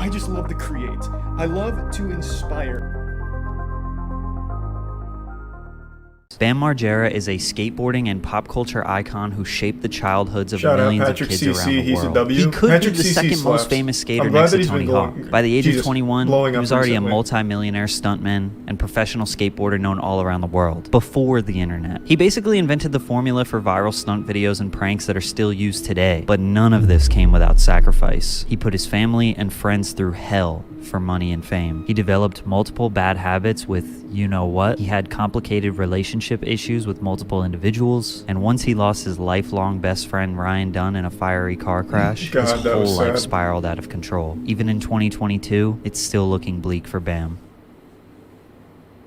I just love to create. I love to inspire. Bam Margera is a skateboarding and pop culture icon who shaped the childhoods of millions of kids around the world. He could be the second most famous skater next to Tony Hawk. By the age of 21, he was already a multi-millionaire stuntman and professional skateboarder known all around the world, before the internet. He basically invented the formula for viral stunt videos and pranks that are still used today, but none of this came without sacrifice. He put his family and friends through hell for money and fame. He developed multiple bad habits with you-know-what. He had complicated relationship issues with multiple individuals, and once he lost his lifelong best friend Ryan Dunn in a fiery car crash, his whole life spiraled out of control. Even in 2022, it's still looking bleak for Bam.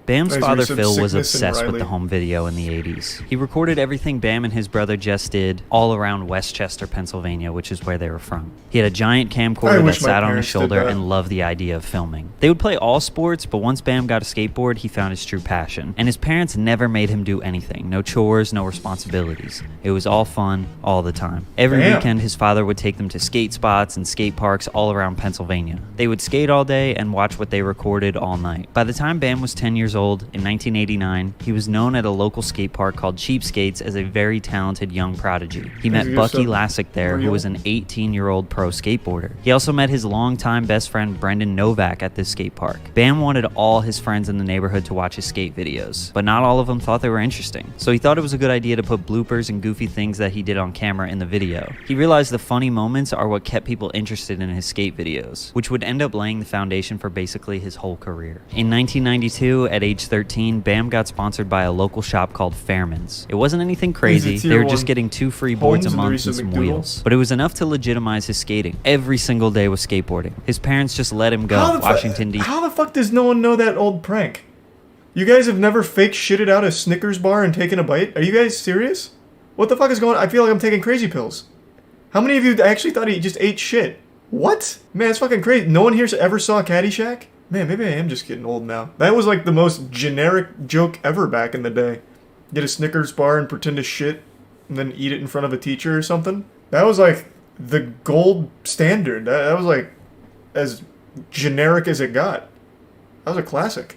Bam's father Phil was obsessed with the home video in the 80s. He recorded everything Bam and his brother Jess did all around Westchester, Pennsylvania, which is where they were from. He had a giant camcorder that sat on his shoulder and loved the idea of filming. They would play all sports, but once Bam got a skateboard, he found his true passion. And his parents never made him do anything. No chores, no responsibilities. It was all fun, all the time. Every weekend, his father would take them to skate spots and skate parks all around Pennsylvania. They would skate all day and watch what they recorded all night. By the time Bam was 10 years old, in 1989, he was known at a local skate park called Cheapskates as a very talented young prodigy. He met Bucky Lasek there, who was an 18-year-old pro skateboarder. He also met his longtime best friend Brendan Novak at this skate park. Bam wanted all his friends in the neighborhood to watch his skate videos, but not all of them thought they were interesting. So he thought it was a good idea to put bloopers and goofy things that he did on camera in the video. He realized the funny moments are what kept people interested in his skate videos, which would end up laying the foundation for basically his whole career. In 1992, at age 13, Bam got sponsored by a local shop called Fairman's. It wasn't anything crazy, they were just getting 2 free boards a month and some wheels. But it was enough to legitimize his skating. Every single day was skateboarding. His parents just let him go. Washington, D.C. How the fuck does no one know that old prank? You guys have never fake shitted out a Snickers bar and taken a bite? Are you guys serious? What the fuck is going on? I feel like I'm taking crazy pills. How many of you actually thought he just ate shit? What? Man, it's fucking crazy. No one here ever saw Caddyshack? Man, maybe I am just getting old now. That was like the most generic joke ever back in the day. Get a Snickers bar and pretend to shit and then eat it in front of a teacher or something. That was like the gold standard. That was like as generic as it got. That was a classic.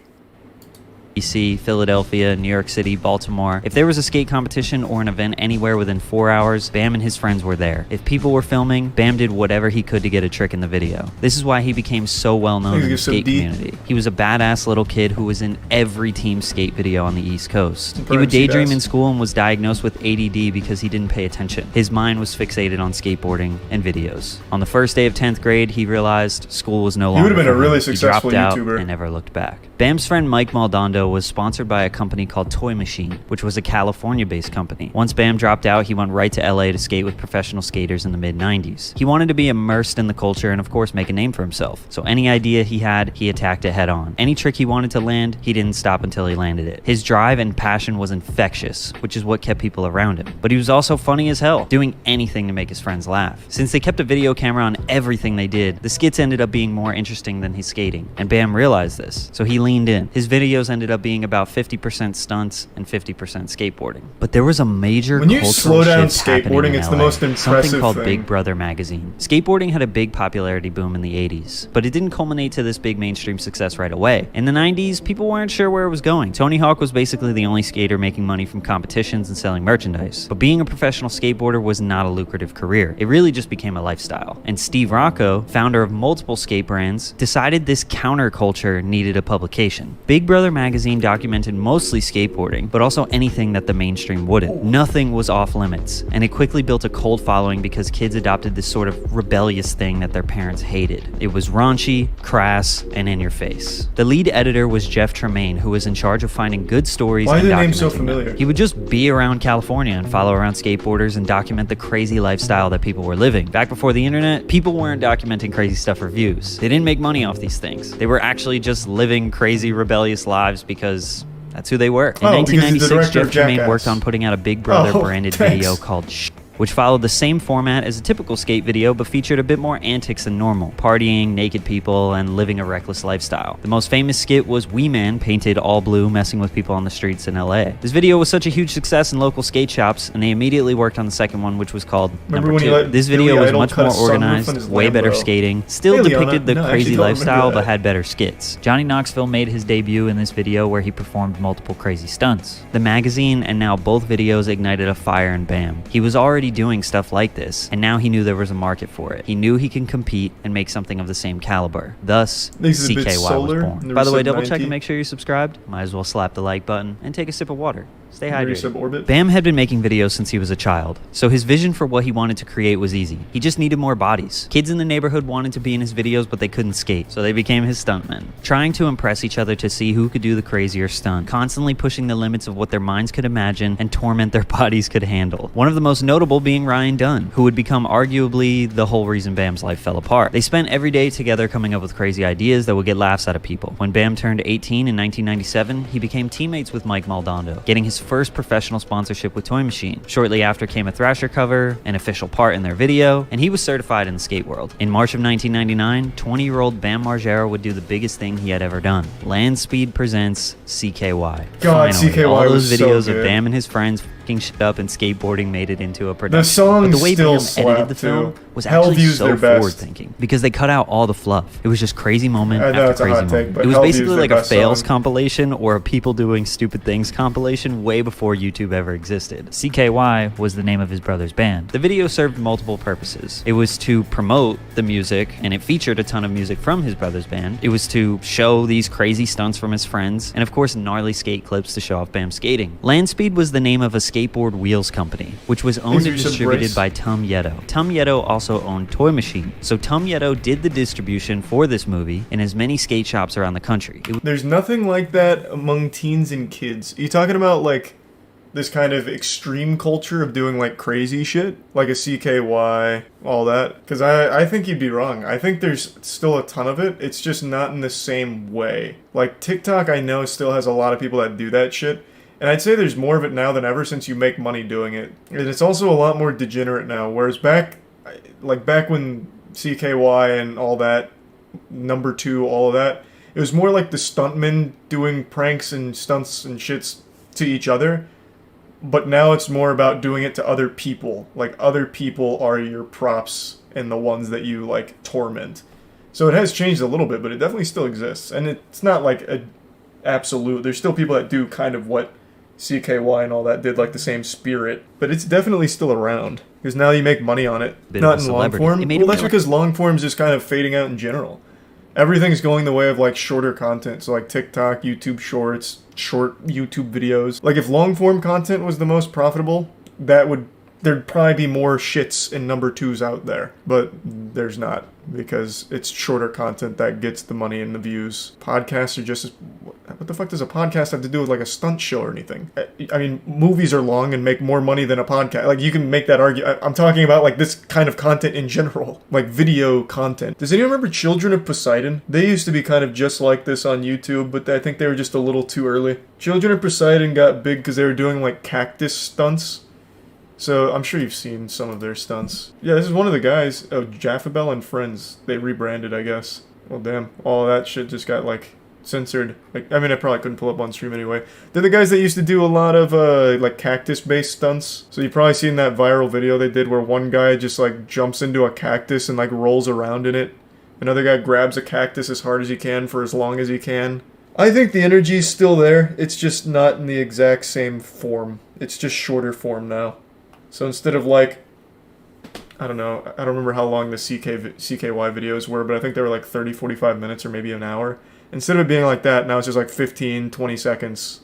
DC, Philadelphia, New York City, Baltimore. If there was a skate competition or an event anywhere within 4 hours, Bam and his friends were there. If people were filming, Bam did whatever he could to get a trick in the video. This is why he became so well known in the skate community. He was a badass little kid who was in every team skate video on the East Coast. He would daydream in school and was diagnosed with ADD because he didn't pay attention. His mind was fixated on skateboarding and videos. On the first day of 10th grade, he realized school was no longer. He would have been a really successful YouTuber. He dropped out and never looked back. Bam's friend Mike Maldonado was sponsored by a company called Toy Machine, which was a California-based company. Once Bam dropped out, he went right to LA to skate with professional skaters in the mid-90s. He wanted to be immersed in the culture and of course make a name for himself. So any idea he had, he attacked it head on. Any trick he wanted to land, he didn't stop until he landed it. His drive and passion was infectious, which is what kept people around him. But he was also funny as hell, doing anything to make his friends laugh. Since they kept a video camera on everything they did, the skits ended up being more interesting than his skating. And Bam realized this, so he leaned in. His videos ended up being about 50% stunts and 50% skateboarding. But there was a major cultural shift happening in LA, something called Big Brother magazine. Skateboarding had a big popularity boom in the 80s, but it didn't culminate to this big mainstream success right away. In the 90s, people weren't sure where it was going. Tony Hawk was basically the only skater making money from competitions and selling merchandise. But being a professional skateboarder was not a lucrative career. It really just became a lifestyle. And Steve Rocco, founder of multiple skate brands, decided this counterculture needed a publication. Big Brother magazine documented mostly skateboarding, but also anything that the mainstream wouldn't. Nothing was off limits, and it quickly built a cult following because kids adopted this sort of rebellious thing that their parents hated. It was raunchy, crass, and in your face. The lead editor was Jeff Tremaine, who was in charge of finding good stories and documenting them. He would just be around California and follow around skateboarders and document the crazy lifestyle that people were living. Back before the internet, people weren't documenting crazy stuff for views. They didn't make money off these things. They were actually just living crazy, rebellious lives because that's who they were. In 1996, Jeff Tremaine worked on putting out a Big Brother branded video called Shh, which followed the same format as a typical skate video but featured a bit more antics than normal, partying, naked people, and living a reckless lifestyle. The most famous skit was Wee Man painted all blue messing with people on the streets in LA. This video was such a huge success in local skate shops, and they immediately worked on the second one, which was called Number 2. This video was much more organized, way better skating, still depicted the crazy lifestyle but had better skits. Johnny Knoxville made his debut in this video where he performed multiple crazy stunts. The magazine and now both videos ignited a fire in Bam. He was already doing stuff like this, and now he knew there was a market for it. He knew he can compete and make something of the same caliber. Thus, CKY was born. By the way, double check and make sure you're subscribed. Might as well slap the like button and take a sip of water. Stay hydrated. Bam had been making videos since he was a child, so his vision for what he wanted to create was easy. He just needed more bodies. Kids in the neighborhood wanted to be in his videos, but they couldn't skate, so they became his stuntmen, trying to impress each other to see who could do the crazier stunt, constantly pushing the limits of what their minds could imagine and torment their bodies could handle. One of the most notable being Ryan Dunn, who would become arguably the whole reason Bam's life fell apart. They spent every day together coming up with crazy ideas that would get laughs out of people. When Bam turned 18 in 1997, he became teammates with Mike Maldonado, getting his first professional sponsorship with Toy Machine. Shortly after came a Thrasher cover, an official part in their video, and he was certified in the skate world. In March of 1999, 20-year-old Bam Margera would do the biggest thing he had ever done. Land Speed presents CKY. God, Finally, CKY all those was videos so of good. Bam and his friends fucking shit up and skateboarding made it into a production. The song but the way still Bam edited the film too. was Hell actually View's so their best. forward-thinking because they cut out all the fluff. It was just crazy moment I know after it's a crazy hot take, moment. but It was Hell View's basically their like a best fails song. compilation or a people doing stupid things compilation way before YouTube ever existed. CKY was the name of his brother's band. The video served multiple purposes. It was to promote the music, and it featured a ton of music from his brother's band. It was to show these crazy stunts from his friends, and of course gnarly skate clips to show off Bam skating. Land Speed was the name of a skateboard wheels company, which was owned and distributed by Tum Yeto. Tum Yeto also owned Toy Machine, so Tum Yeto did the distribution for this movie in as many skate shops around the country. There's nothing like that among teens and kids. Are you talking about like this kind of extreme culture of doing like crazy shit? Like a CKY, all that? Because I think you'd be wrong. I think there's still a ton of it. It's just not in the same way. Like TikTok, I know still has a lot of people that do that shit. And I'd say there's more of it now than ever since you make money doing it. And it's also a lot more degenerate now. Whereas back when CKY and all that, Number 2, all of that, it was more like the stuntmen doing pranks and stunts and shits to each other. But now it's more about doing it to other people. Like, other people are your props and the ones that you, like, torment. So it has changed a little bit, but it definitely still exists. And it's not, like, a absolute. There's still people that do kind of what CKY and all that did, like the same spirit. But it's definitely still around. Because now you make money on it. Not in long form. Well, that's because long form is just kind of fading out in general. Everything's going the way of like shorter content. So like TikTok, YouTube Shorts, short YouTube videos. Like if long form content was the most profitable, there'd probably be more shits and Number 2s out there. But there's not, because it's shorter content that gets the money and the views. Podcasts are just what the fuck does a podcast have to do with like a stunt show or anything? I mean, movies are long and make more money than a podcast. Like you can make that argument. I'm talking about like this kind of content in general, like video content. Does anyone remember Children of Poseidon? They used to be kind of just like this on YouTube, but I think they were just a little too early. Children of Poseidon got big because they were doing like cactus stunts. So I'm sure you've seen some of their stunts. Yeah, this is one of the guys, Jaffabel and Friends. They rebranded, I guess. Well, damn, all that shit just got like censored. Like, I mean, I probably couldn't pull up on stream anyway. They're the guys that used to do a lot of like cactus-based stunts. So you've probably seen that viral video they did where one guy just like jumps into a cactus and like rolls around in it. Another guy grabs a cactus as hard as he can for as long as he can. I think the energy's still there. It's just not in the exact same form. It's just shorter form now. So instead of like, I don't know, I don't remember how long the CKY videos were, but I think they were like 30, 45 minutes or maybe an hour. Instead of it being like that, now it's just like 15, 20 seconds.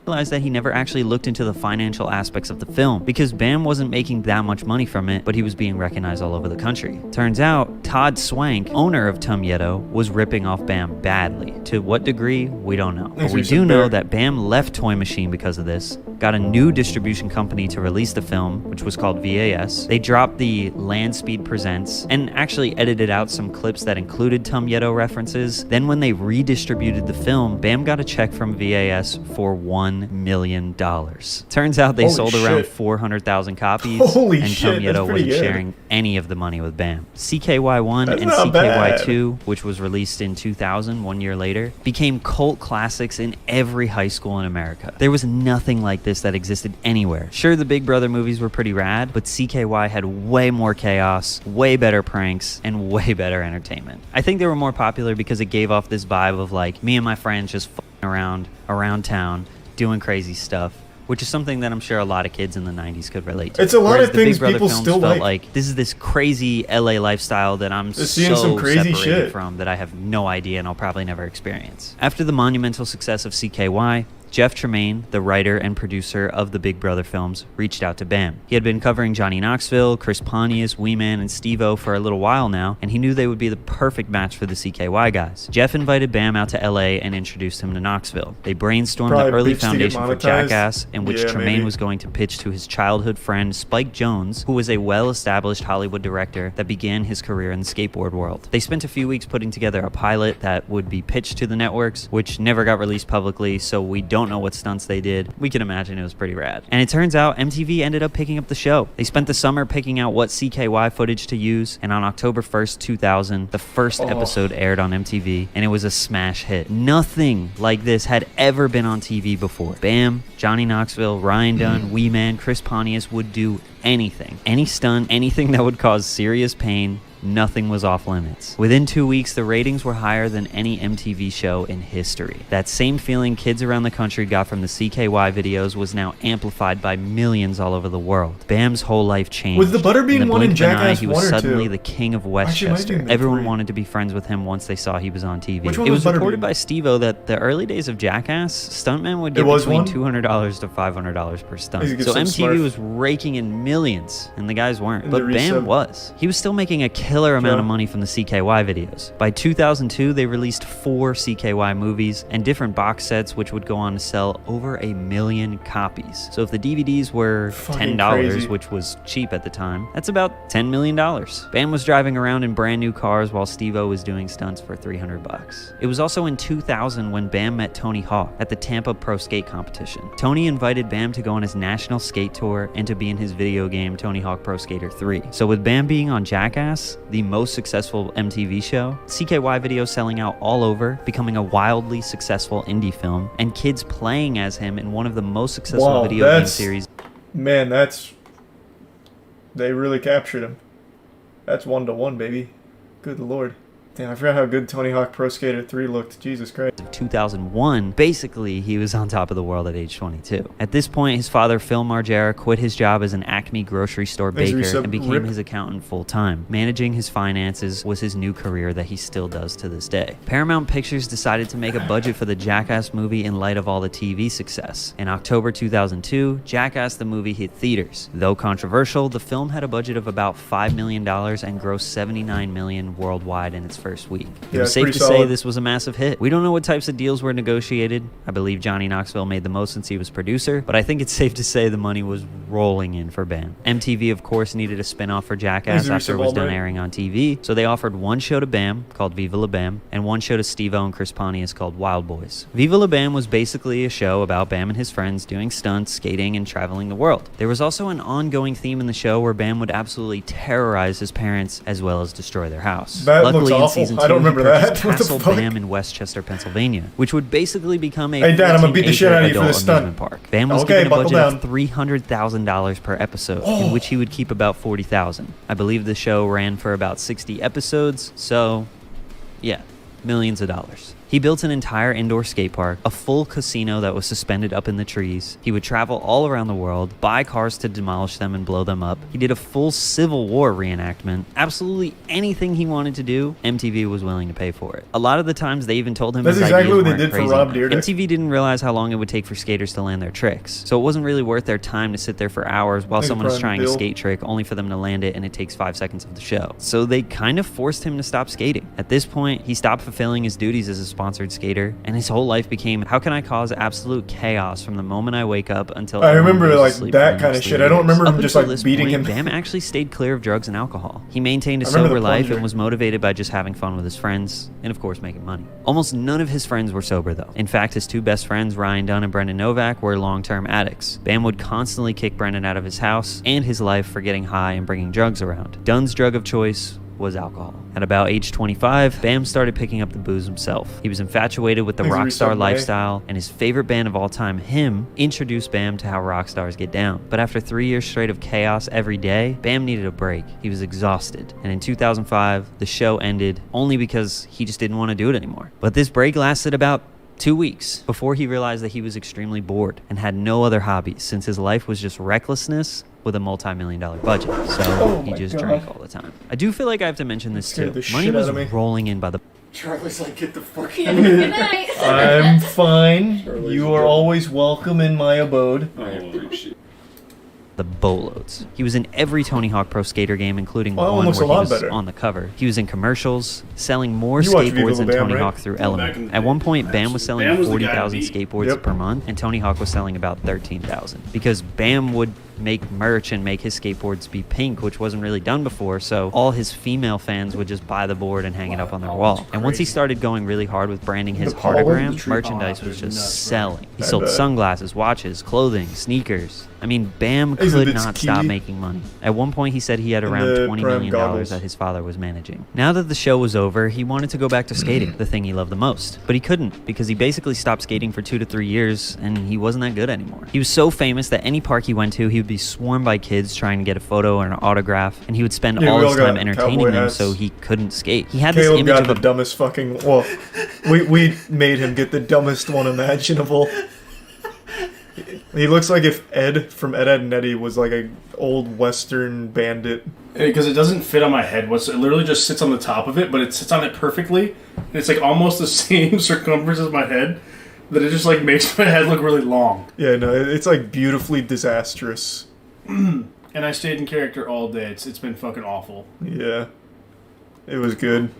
Realized that he never actually looked into the financial aspects of the film because Bam wasn't making that much money from it, but he was being recognized all over the country. Turns out, Todd Swank, owner of Tum Yeto, was ripping off Bam badly. To what degree, we don't know. But we do know that Bam left Toy Machine because of this, got a new distribution company to release the film, which was called VAS. They dropped the Land Speed Presents and actually edited out some clips that included Tum Yeto references. Then when they redistributed the film, Bam got a check from VAS for $1 $1 million. Turns out they Holy sold around shit. 400,000 copies, Holy and shit, that's Tomieto pretty wasn't good. sharing any of the money with Bam. CKY1 That's and not bad. CKY2, which was released in 2000, 1 year later, became cult classics in every high school in America. There was nothing like this that existed anywhere. Sure, the Big Brother movies were pretty rad, but CKY had way more chaos, way better pranks, and way better entertainment. I think they were more popular because it gave off this vibe of like me and my friends just f***ing around town, doing crazy stuff, which is something that I'm sure a lot of kids in the 90s could relate to. It's a lot Whereas of the Big things Brother people films still felt like. this is this crazy LA lifestyle that I'm Just seeing some so crazy separated shit. from that I have no idea and I'll probably never experience. After the monumental success of CKY, Jeff Tremaine, the writer and producer of the Big Brother films, reached out to Bam. He had been covering Johnny Knoxville, Chris Pontius, Wee Man, and Steve-O for a little while now, and he knew they would be the perfect match for the CKY guys. Jeff invited Bam out to LA and introduced him to Knoxville. They brainstormed Probably the early pitched to get foundation for monetized. Jackass, in which Yeah, Tremaine maybe. was going to pitch to his childhood friend Spike Jonze, who was a well-established Hollywood director that began his career in the skateboard world. They spent a few weeks putting together a pilot that would be pitched to the networks, which never got released publicly, so we don't know what stunts they did. We can imagine it was pretty rad. And it turns out MTV ended up picking up the show. They spent the summer picking out what CKY footage to use, and on October 1st, 2000, the first episode aired on MTV, and it was a smash hit. Nothing like this had ever been on TV before. Bam, Johnny Knoxville, Ryan Dunn, Wee Man, Chris Pontius would do anything. Any stunt, anything that would cause serious pain. Nothing was off limits. Within 2 weeks, the ratings were higher than any MTV show in history. That same feeling kids around the country got from the CKY videos was now amplified by millions all over the world. Bam's whole life changed. Was the Butterbean In the one in blink of an eye, Jackass he was 1 or suddenly 2? the king of Actually, it might Westchester. be in Everyone 3. wanted to be friends with him once they saw he was on TV. Which one It was was reported Butterbean? by Steve-O that the early days of Jackass, stuntmen would It get was between one? $200 to $500 per stunt. He's a good So some MTV smart. was raking in millions, and the guys weren't. And But the Bam resub. was. He was still making a killer amount of money from the CKY videos. By 2002, they released 4 CKY movies and different box sets, which would go on to sell over 1 million copies. So if the DVDs were Fucking $10, crazy. which was cheap at the time, that's about $10 million. Bam was driving around in brand new cars while Steve-O was doing stunts for $300. It was also in 2000 when Bam met Tony Hawk at the Tampa Pro Skate Competition. Tony invited Bam to go on his national skate tour and to be in his video game Tony Hawk Pro Skater 3. So with Bam being on Jackass, the most successful MTV show, CKY videos selling out all over, becoming a wildly successful indie film, and kids playing as him in one of the most successful Wow, video game that's- series. Man, they really captured him. That's 1-to-1, baby. Good lord. Damn, I forgot how good Tony Hawk Pro Skater 3 looked. Jesus Christ. Of 2001, basically he was on top of the world at age 22. At this point, his father Phil Margera quit his job as an Acme grocery store Thanks, baker Resub. and became Rip. his accountant full time. Managing his finances was his new career that he still does to this day. Paramount Pictures decided to make a budget for the Jackass movie in light of all the TV success. In October 2002, Jackass the movie hit theaters. Though controversial, the film had a budget of about $5 million and grossed $79 million worldwide in its first week. It Yeah, was it's safe pretty to say solid. this was a massive hit. We don't know what types of deals were negotiated. I believe Johnny Knoxville made the most since he was producer, but I think it's safe to say the money was rolling in for Bam. MTV, of course, needed a spin-off for Jackass He's a after it Resub was done Albright. airing on TV, so they offered one show to Bam, called Viva La Bam, and one show to Steve-O and Chris Pontius called Wild Boys. Viva La Bam was basically a show about Bam and his friends doing stunts, skating, and traveling the world. There was also an ongoing theme in the show where Bam would absolutely terrorize his parents as well as destroy their house. That Luckily, looks in awful. season 2, I don't he remember purchased that. What the Castle fuck? Bam in Westchester, Pennsylvania, which would basically become a Hey, Dad, I'm gonna beat the shit out of you for 14-acre this stunt. amusement park. Bam was Okay, given a buckle budget down. of $300,000 per episode, in which he would keep about $40,000. I believe the show ran for about 60 episodes, so yeah, millions of dollars. He built an entire indoor skate park, a full casino that was suspended up in the trees. He would travel all around the world, buy cars to demolish them and blow them up. He did a full Civil War reenactment. Absolutely anything he wanted to do, MTV was willing to pay for it. A lot of the times they even told him That's his exactly ideas what they weren't did for crazy Rob enough. Dyrdek. MTV didn't realize how long it would take for skaters to land their tricks, so it wasn't really worth their time to sit there for hours while Think someone is Prime trying a Bill. skate trick only for them to land it and it takes 5 seconds of the show. So they kind of forced him to stop skating. At this point, he stopped fulfilling his duties as a sponsored skater, and his whole life became, how can I cause absolute chaos from the moment I wake up until I everyone remember goes to like sleep that for the kind of next shit. 3 I don't years. remember Up him just until like this beating point, him. Bam actually stayed clear of drugs and alcohol. He maintained a I remember sober the life plunger. and was motivated by just having fun with his friends, and of course making money. Almost none of his friends were sober though. In fact, his 2 best friends, Ryan Dunn and Brendan Novak, were long-term addicts. Bam would constantly kick Brendan out of his house and his life for getting high and bringing drugs around. Dunn's drug of choice was alcohol. At about age 25, Bam started picking up the booze himself. He was infatuated with the Thanks, rock Reset star May. lifestyle, and his favorite band of all time, Him, introduced Bam to how rock stars get down. But after 3 years straight of chaos every day, Bam needed a break. He was exhausted. And in 2005, the show ended only because he just didn't want to do it anymore. But this break lasted about 2 weeks before he realized that he was extremely bored and had no other hobbies, since his life was just recklessness with a multi-million-dollar budget. So he my just God. drank all the time. I do feel like I have to mention this Scared too. the Money shit was out of me. rolling in by the Charlie's like, get the fuck Yeah, good night. I'm fine. Charlie's You are dead. always welcome in my abode. boatloads. He was in every Tony Hawk Pro Skater game, including Oh, that one one looks where a he lot was better. on the cover. He was in commercials, selling more You watch Viva skateboards La than Bam, Tony right? Hawk through Back Element. in the At one day, point, Bam was selling Bam was the guy to 40,000 beat. skateboards Yep. per month, and Tony Hawk was selling about 13,000. Because Bam would make merch and make his skateboards be pink, which wasn't really done before, so all his female fans would just buy the board and hang it up on their wall. And once he started going really hard with branding his The pollen, the heartogram, tree merchandise pollen was is just nuts, selling. He I sold bet. sunglasses, watches, clothing, sneakers. I mean, Bam Is it could its not key? stop making money. At one point, he said he had And around the $20 prime million goggles. that his father was managing. Now that the show was over, he wanted to go back to skating, the thing he loved the most. But he couldn't, because he basically stopped skating for 2 to 3 years, and he wasn't that good anymore. He was so famous that any park he went to, he would be swarmed by kids trying to get a photo or an autograph, and he would spend Yeah, all we his all got time entertaining cowboy them hats. so he couldn't skate. He had this Caleb image got of the a dumbest fucking. Well, we made him get the dumbest one imaginable. He looks like if Ed from Ed, Edd and Eddy was like a old Western bandit. Because it doesn't fit on my head. It literally just sits on the top of it, but it sits on it perfectly. And it's like almost the same circumference as my head. That it just like makes my head look really long. Yeah, no, it's like beautifully disastrous. And I stayed in character all day. It's been fucking awful. Yeah, it was good.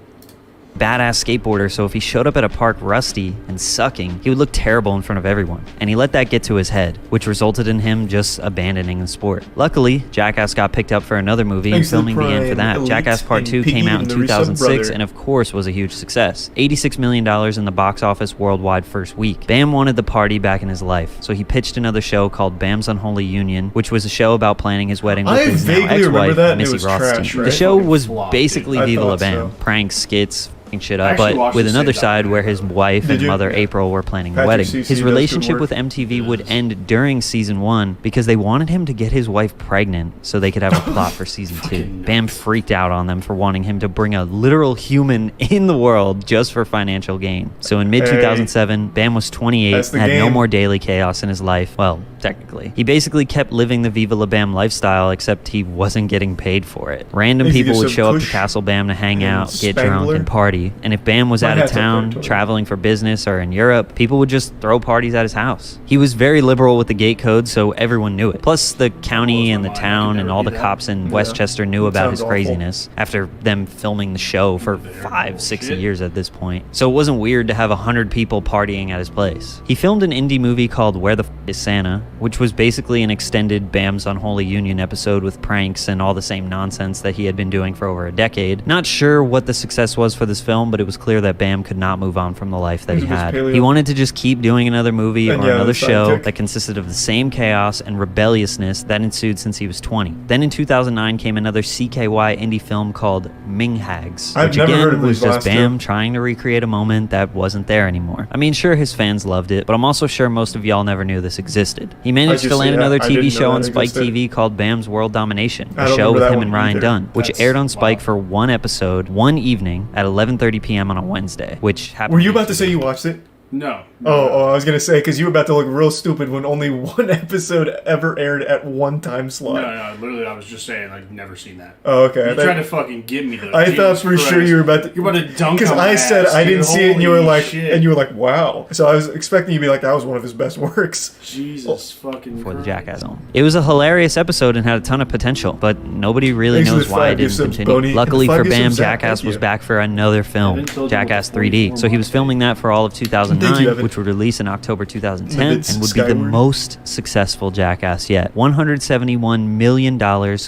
badass skateboarder, so if he showed up at a park rusty and sucking, he would look terrible in front of everyone. And he let that get to his head, which resulted in him just abandoning the sport. Luckily, Jackass got picked up for another movie Thanks and to the filming began for Prime that. Elite Jackass Part and 2 Piggy came out in and the Resub 2006 Brother. and of course was a huge success. $86 million in the box office worldwide first week. Bam wanted the party back in his life, so he pitched another show called Bam's Unholy Union, which was a show about planning his wedding with I his now vaguely remember ex-wife, that, and it Missy was Rothstein. trash, right? The show Fucking was flop, basically dude. I Viva La thought Bam. so. Pranks, skits, shit I up, actually but watched with the another same side where his documentary. wife Did and you? mother Yeah. April were planning the Patrick wedding. CC His does good relationship work. with MTV would end during season 1 because they wanted him to get his wife pregnant so they could have a plot for season 2. Fucking Bam freaked out on them for wanting him to bring a literal human in the world just for financial gain. So in mid-2007, Bam was 28 That's the and had no game. more daily chaos in his life. Well, technically. He basically kept living the Viva La Bam lifestyle, except he wasn't getting paid for it. Random Needs to people get would some show up to Kush Castle Bam to hang and out, get drunk, Spangler. and party. And if Bam was My out of hat's up there, town, Tori. traveling for business or in Europe, people would just throw parties at his house. He was very liberal with the gate code, so everyone knew it. Plus, the county and the town and all the cops in Westchester knew That about sounds his awful. craziness after them filming the show for 5-6 years at this point. So it wasn't weird to have 100 people partying at his place. He filmed an indie movie called Where the F is Santa, which was basically an extended Bam's Unholy Union episode with pranks and all the same nonsense that he had been doing for over a decade. Not sure what the success was for this film, but it was clear that Bam could not move on from the life that he He's a bit had. paleo. He wanted to just keep doing another movie And or yeah, another the show sidekick. that consisted of the same chaos and rebelliousness that ensued since he was 20. Then in 2009 came another CKY indie film called Ming Hags, I've which never again heard of was these just last two. Bam trying to recreate a moment that wasn't there anymore. I mean, sure, his fans loved it, but I'm also sure most of y'all never knew this existed. He managed to just- land yeah, another I TV didn't know show that on Spike existed. TV called Bam's World Domination, I a don't show remember with that him one and Ryan either. Dunn, which That's aired on Spike wild. for one episode, one evening at 11:30 p.m. on a Wednesday, which happened Were you to be about to say you watched it? No. Oh, I was gonna say, because you were about to look real stupid when only one episode ever aired at one time slot. No, literally, I was just saying, I've never seen that. Oh, okay. You tried to fucking give me those. I thought for sure you were about to. You're about to dunk because on my I said ass, I didn't dude. see it, and you were Holy like, shit. wow. So I was expecting you to be like, that was one of his best works. Jesus fucking For the Christ. Jackass film. It was a hilarious episode and had a ton of potential, but nobody really Thanks for knows the why it 5 didn't gift subs, continue. Boney. Luckily 5 for gift Bam, subs, Zach. Jackass Thank was you. back for another film, Evan told you Jackass before 3D. So he was filming that for all of Thank 2009, you, Evan. which would release in October 2010 Limits and would be the skyward. most successful Jackass yet. $171 million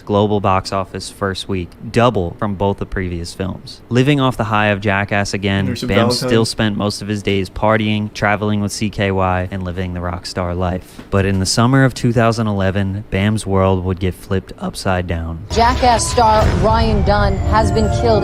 global box office first week, double from both the previous films. Living off the high of Jackass again, There's some Bam Valentine's. still spent most of his days partying, traveling with CKY, and living the rock star life. But in the summer of 2011, Bam's world would get flipped upside down. Jackass star Ryan Dunn has been killed.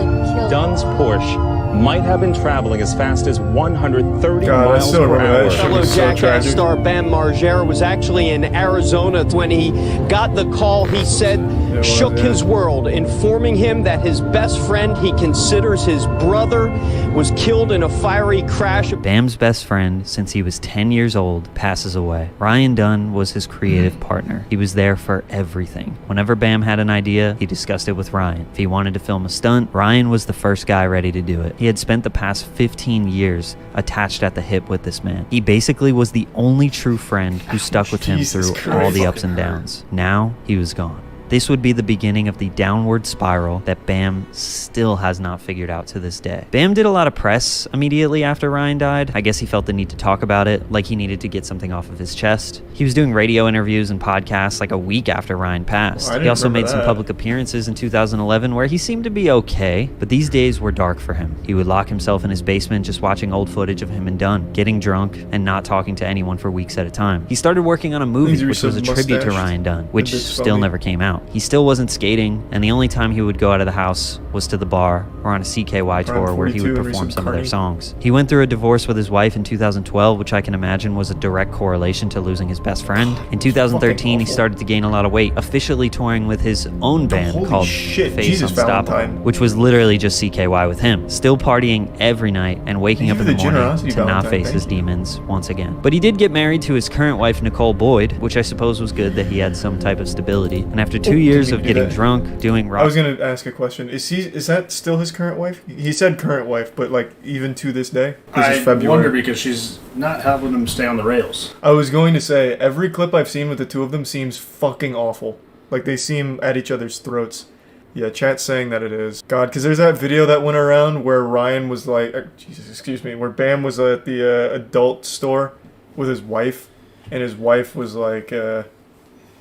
Dunn's Porsche might have been traveling as fast as 130 God, I miles still per remember that hour. shit. Fellow was so Jackass tragic. star Bam Margera was actually in Arizona when he got the call. He said shook his world, informing him that his best friend he considers his brother was killed in a fiery crash. Bam's best friend, since he was 10 years old, passes away. Ryan Dunn was his creative partner. He was there for everything. Whenever Bam had an idea, he discussed it with Ryan. If he wanted to film a stunt, Ryan was the first guy ready to do it. He had spent the past 15 years attached at the hip with this man. He basically was the only true friend who stuck with him Jesus through all Christ. the ups and downs. Now, he was gone. This would be the beginning of the downward spiral that Bam still has not figured out to this day. Bam did a lot of press immediately after Ryan died. I guess he felt the need to talk about it, like he needed to get something off of his chest. He was doing radio interviews and podcasts like a week after Ryan passed. Oh, I He didn't also remember made some that. public appearances in 2011 where he seemed to be okay, but these days were dark for him. He would lock himself in his basement just watching old footage of him and Dunn, getting drunk and not talking to anyone for weeks at a time. He started working on a movie These are which was a some tribute to mustached. Ryan Dunn, which That bitch still funny. never came out. He still wasn't skating, and the only time he would go out of the house was to the bar or on a CKY tour where he 42 would and perform recent some of their Carney. songs. He went through a divorce with his wife in 2012, which I can imagine was a direct correlation to losing his best friend. In 2013, he awful. started to gain a lot of weight, officially touring with his own band Holy called shit, Face Jesus Unstoppable, Valentine. which was literally just CKY with him, still partying every night and waking Thank up you in for the the morning generosity, to not Valentine. face Thank his you. demons once again. But he did get married to his current wife, Nicole Boyd, which I suppose was good that he had some type of stability. And after 2 years didn't of mean to do getting that. drunk, doing rock I was gonna ask a question. Is that still his current wife? He said current wife, but like even to this day, this I is February. wonder because she's not helping him stay on the rails. I was going to say every clip I've seen with the two of them seems fucking awful. Like they seem at each other's throats. Yeah, chat's saying that it is. God, because there's that video that went around where Ryan was like, Jesus, excuse me, where Bam was at the adult store with his wife, and his wife was like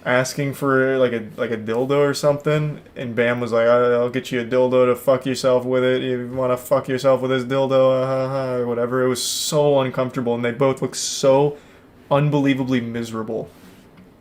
asking for like a dildo or something, and Bam was like, I'll get you a dildo to fuck yourself with it. You want to fuck yourself with this dildo, or whatever. It was so uncomfortable, and they both looked so unbelievably miserable.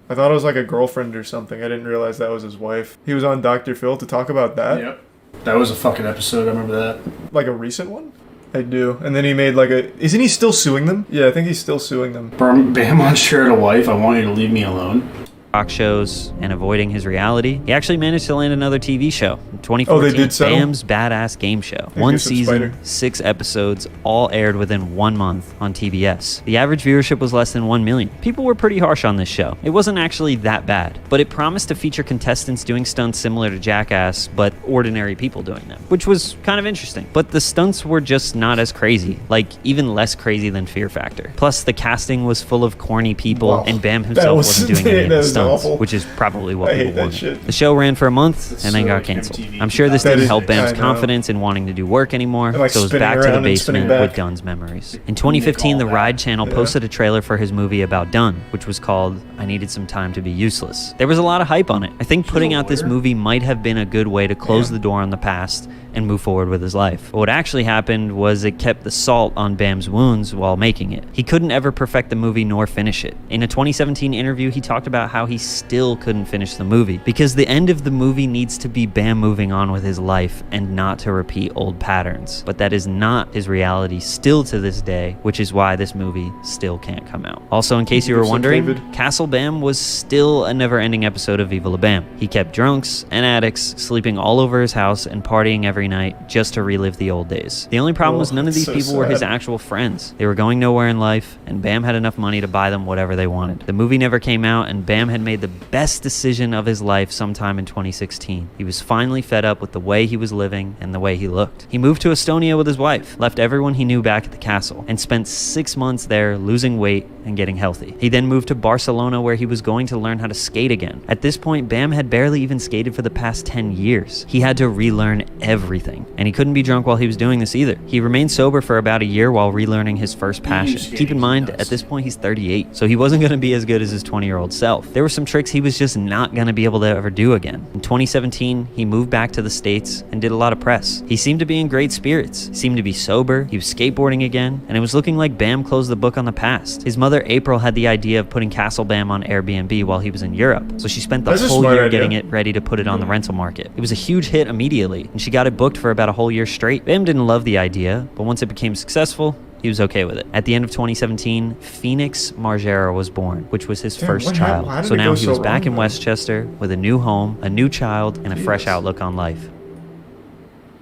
I thought it was like a girlfriend or something. I didn't realize that was his wife. He was on Dr. Phil to talk about that. Yep. That was a fucking episode. I remember that. Like a recent one? I do. And then he made like a... Isn't he still suing them? Yeah, I think he's still suing them. Bam Margera, a wife. I want you to leave me alone. rock shows and avoiding his reality, he actually managed to land another TV show. In 2014, Oh, they did settle? Bam's Badass Game Show. Yeah, One get some season, spider. 6 episodes, all aired within 1 month on TBS. The average viewership was less than 1 million. People were pretty harsh on this show. It wasn't actually that bad, but it promised to feature contestants doing stunts similar to Jackass, but ordinary people doing them, which was kind of interesting. But the stunts were just not as crazy, like even less crazy than Fear Factor. Plus, the casting was full of corny people, Wow. and Bam That himself was- wasn't doing any of that the was stunts, awful. which is probably what I hate people that wanted. shit. The show ran for a month That's and then so got like canceled. MTV. I'm sure this That didn't is- help Bam's I know. confidence in wanting to do work anymore, And, like, so it was spinning back to the around and spinning basement with back. Dunn's memories. In 2015, the call Ride that. channel Yeah. posted a trailer for his movie about Dunn, which was called I Needed Some Time to Be Useless. There was a lot of hype on it. I think putting out this lawyer. movie might have been a good way to close Yeah. the door on the past and move forward with his life. But what actually happened was it kept the salt on Bam's wounds while making it. He couldn't ever perfect the movie nor finish it. In a 2017 interview, he talked about how he still couldn't finish the movie because the end of the movie needs to be Bam moving on with his life and not to repeat old patterns. But that is not his reality still to this day, which is why this movie still can't come out. Also, in case you were Gibson wondering, David. Castle Bam was still a never-ending episode of Viva La Bam. He kept drunks and addicts sleeping all over his house and partying every every night just to relive the old days. The only problem was none of these people were his actual friends. They were going nowhere in life, and Bam had enough money to buy them whatever they wanted. The movie never came out, and Bam had made the best decision of his life sometime in 2016. He was finally fed up with the way he was living and the way he looked. He moved to Estonia with his wife, left everyone he knew back at the castle, and spent 6 months there losing weight and getting healthy. He then moved to Barcelona, where he was going to learn how to skate again. At this point, Bam had barely even skated for the past 10 years. He had to relearn everything, and he couldn't be drunk while he was doing this either. He remained sober for about a year while relearning his first passion. Keep in mind, at this point he's 38, so he wasn't going to be as good as his 20-year-old self. There were some tricks he was just not going to be able to ever do again. In 2017, he moved back to the States and did a lot of press. He seemed to be in great spirits. He seemed to be sober. He was skateboarding again, and it was looking like Bam closed the book on the past. His mother, April, had the idea of putting Castle Bam on Airbnb while he was in Europe, so she spent the whole year getting it ready to put it on the rental market. It was a huge hit immediately, and she got it booked for about a whole year straight. Bam didn't love the idea, but once it became successful, he was okay with it. At the end of 2017, Phoenix Margera was born, which was his first child. So now he was back in Westchester with a new home, a new child, and a fresh outlook on life.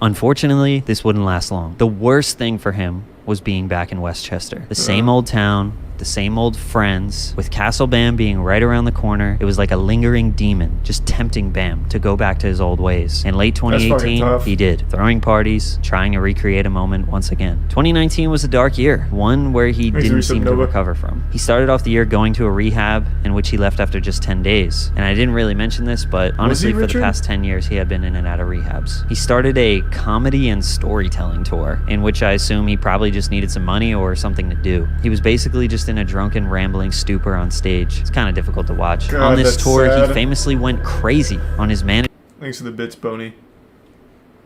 Unfortunately, this wouldn't last long. The worst thing for him was being back in Westchester. The same old town, the same old friends. With Castle Bam being right around the corner, it was like a lingering demon just tempting Bam to go back to his old ways. In late 2018, he did, throwing parties, trying to recreate a moment once again. 2019 was a dark year, one where he didn't seem to recover from. He started off the year going to a rehab, in which he left after just 10 days. And I didn't really mention this, but honestly, for the past 10 years, he had been in and out of rehabs. He started a comedy and storytelling tour, in which I assume he probably just needed some money or something to do. He was basically just in a drunken, rambling stupor on stage. It's kind of difficult to watch. On this tour, he famously went crazy on his manager. Thanks for the bits, Boney.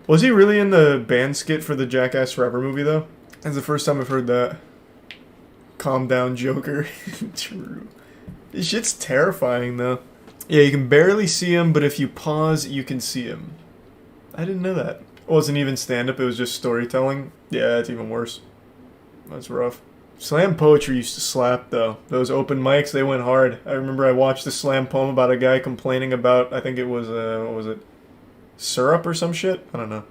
Was he really in the band skit for the Jackass Forever movie, though? That's the first time I've heard that. Calm down, Joker. True. This shit's terrifying, though. Yeah, you can barely see him, but if you pause, you can see him. I didn't know that. It wasn't even stand-up, it was just storytelling. Yeah, it's even worse. That's rough. Slam poetry used to slap, though. Those open mics, they went hard. I remember I watched a slam poem about a guy complaining about, I think it was, what was it? Syrup or some shit? I don't know.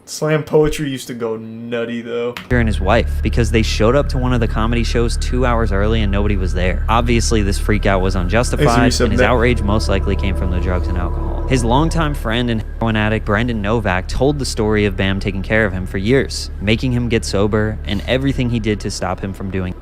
Slam poetry used to go nutty, though. And his wife, because they showed up to one of the comedy shows 2 hours early and nobody was there. Obviously, this freak out was unjustified, and his outrage most likely came from the drugs and alcohol. His longtime friend and heroin addict, Brendan Novak, told the story of Bam taking care of him for years, making him get sober, and everything he did to stop him from doing.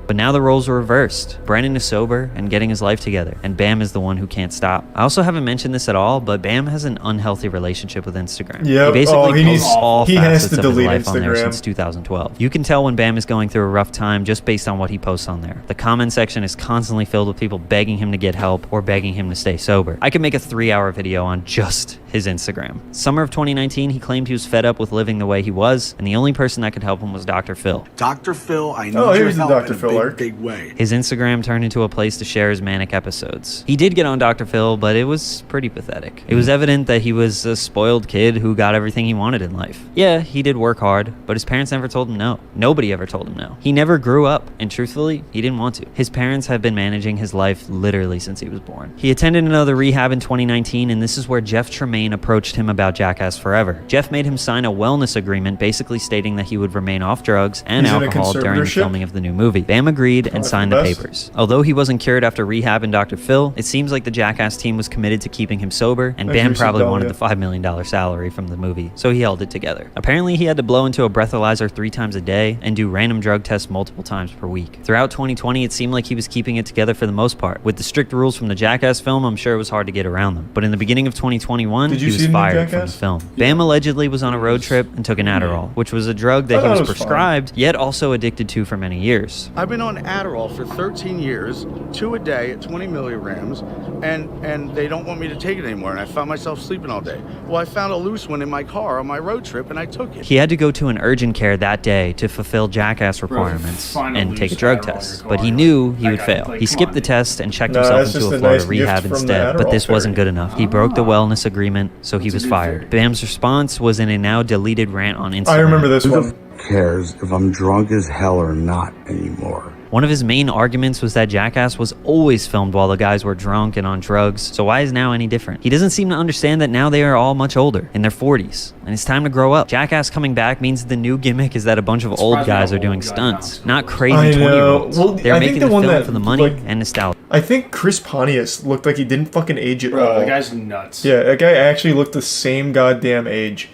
But now the roles are reversed. Brendan is sober and getting his life together, and Bam is the one who can't stop. I also haven't mentioned this at all, but Bam has an unhealthy relationship with Instagram. Yep. He basically posts all facets of his life Instagram on there since 2012. You can tell when Bam is going through a rough time just based on what he posts on there. The comment section is constantly filled with people begging him to get help or begging him to stay sober. I could make a 3-hour video on just his Instagram. Summer of 2019, he claimed he was fed up with living the way he was, and the only person that could help him was Dr. Phil. Dr. Phil, I need your help in a big way. His Instagram turned into a place to share his manic episodes. He did get on Dr. Phil, but it was pretty pathetic. It was evident that he was a spoiled kid who got everything he wanted in life. Yeah, he did work hard, but his parents never told him no. Nobody ever told him no. He never grew up, and truthfully, he didn't want to. His parents have been managing his life literally since he was born. He attended another rehab in 2019, and this is where Jeff Tremaine approached him about Jackass Forever. Jeff made him sign a wellness agreement basically stating that he would remain off drugs and alcohol during the filming of the new movie. Bam agreed and signed the papers. Although he wasn't cured after rehab and Dr. Phil, it seems like the Jackass team was committed to keeping him sober, and Bam probably wanted the $5 million salary from the movie, so he held it together. Apparently, he had to blow into a breathalyzer 3 times a day and do random drug tests multiple times per week. Throughout 2020, it seemed like he was keeping it together for the most part. With the strict rules from the Jackass film, I'm sure it was hard to get around them. But in the beginning of 2021, he was fired from the film. Bam allegedly was on a road trip and took an Adderall, which was a drug that he was prescribed, yet also addicted to for many years. I've been on Adderall for 13 years, 2 a day at 20 milligrams, and they don't want me to take it anymore, and I found myself sleeping all day. Well, I found a loose one in my car on my road trip, and I took it. He had to go to an urgent care that day to fulfill Jackass requirements and take a drug test, but he knew he would fail. He skipped the test and checked himself into a Florida rehab instead, but this wasn't good enough. He broke the wellness agreement, so he was fired. Bam's response was in a now deleted rant on Instagram. I remember this one. Who cares if I'm drunk as hell or not anymore? One of his main arguments was that Jackass was always filmed while the guys were drunk and on drugs, so why is now any different? He doesn't seem to understand that now they are all much older, in their 40s, and it's time to grow up. Jackass coming back means the new gimmick is that a bunch of old guys are doing stunts, not crazy 20-year-olds. Well, They're making the one film that, for the money like, and nostalgia. I think Chris Pontius looked like he didn't fucking age at all. Bro, the guy's nuts. Yeah, that guy actually looked the same goddamn age.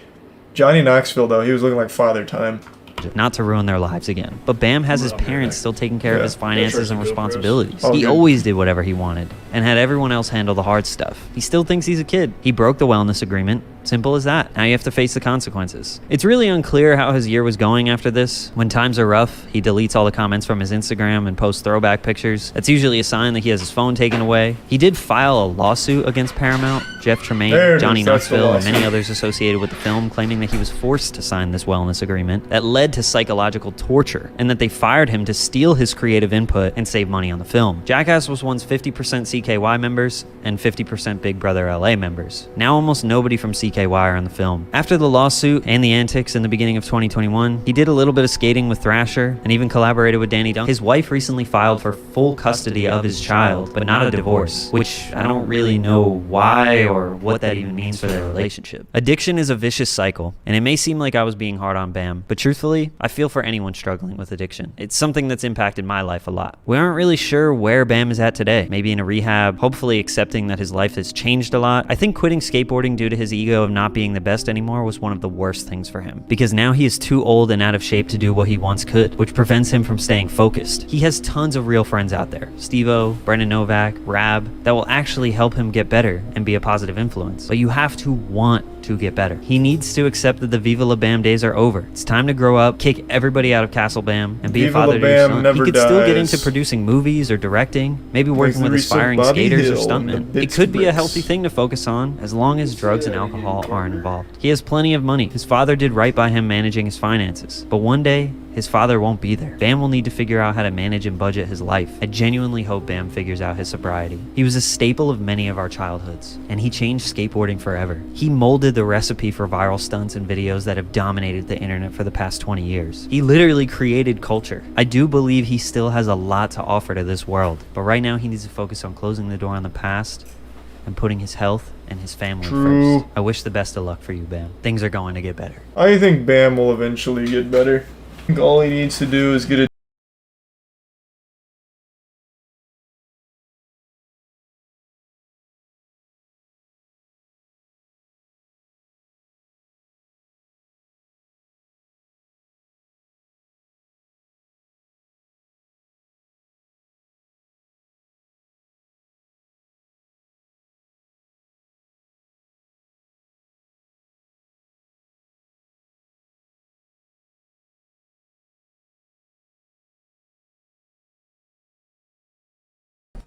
Johnny Knoxville, though, he was looking like Father Time. Not to ruin their lives again. But Bam has his parents still taking care of his finances and responsibilities. He always did whatever he wanted and had everyone else handle the hard stuff. He still thinks he's a kid. He broke the wellness agreement. Simple as that. Now you have to face the consequences. It's really unclear how his year was going after this. When times are rough, he deletes all the comments from his Instagram and posts throwback pictures. That's usually a sign that he has his phone taken away. He did file a lawsuit against Paramount, Jeff Tremaine, Johnny Knoxville, and many others associated with the film, claiming that he was forced to sign this wellness agreement that led to psychological torture and that they fired him to steal his creative input and save money on the film. Jackass was once 50% CKY members and 50% Big Brother LA members. Now almost nobody from CKY are in the film. After the lawsuit and the antics in the beginning of 2021, he did a little bit of skating with Thrasher and even collaborated with Danny Duncan. His wife recently filed for full custody of his child, but not a divorce, which I don't really know why or what that even means for their relationship. Addiction is a vicious cycle, and it may seem like I was being hard on Bam, but truthfully, I feel for anyone struggling with addiction. It's something that's impacted my life a lot. We aren't really sure where Bam is at today. Maybe in a rehab, hopefully accepting that his life has changed a lot. I think quitting skateboarding due to his ego of not being the best anymore was one of the worst things for him, because now he is too old and out of shape to do what he once could, which prevents him from staying focused. He has tons of real friends out there, Steve-O, Brendan Novak, Rab, that will actually help him get better and be a positive influence. But you have to want to get better. He needs to accept that the Viva La Bam days are over. It's time to grow up, kick everybody out of Castle Bam, and be a father to your son. He could still get into producing movies or directing, maybe working with aspiring skaters or stuntmen. It could be a healthy thing to focus on, as long as drugs and alcohol aren't involved. He has plenty of money. His father did right by him managing his finances. But one day, his father won't be there. Bam will need to figure out how to manage and budget his life. I genuinely hope Bam figures out his sobriety. He was a staple of many of our childhoods, and he changed skateboarding forever. He molded the recipe for viral stunts and videos that have dominated the internet for the past 20 years. He literally created culture. I do believe he still has a lot to offer to this world, but right now he needs to focus on closing the door on the past and putting his health and his family first. I wish the best of luck for you, Bam. Things are going to get better. I think Bam will eventually get better. I think all he needs to do is get a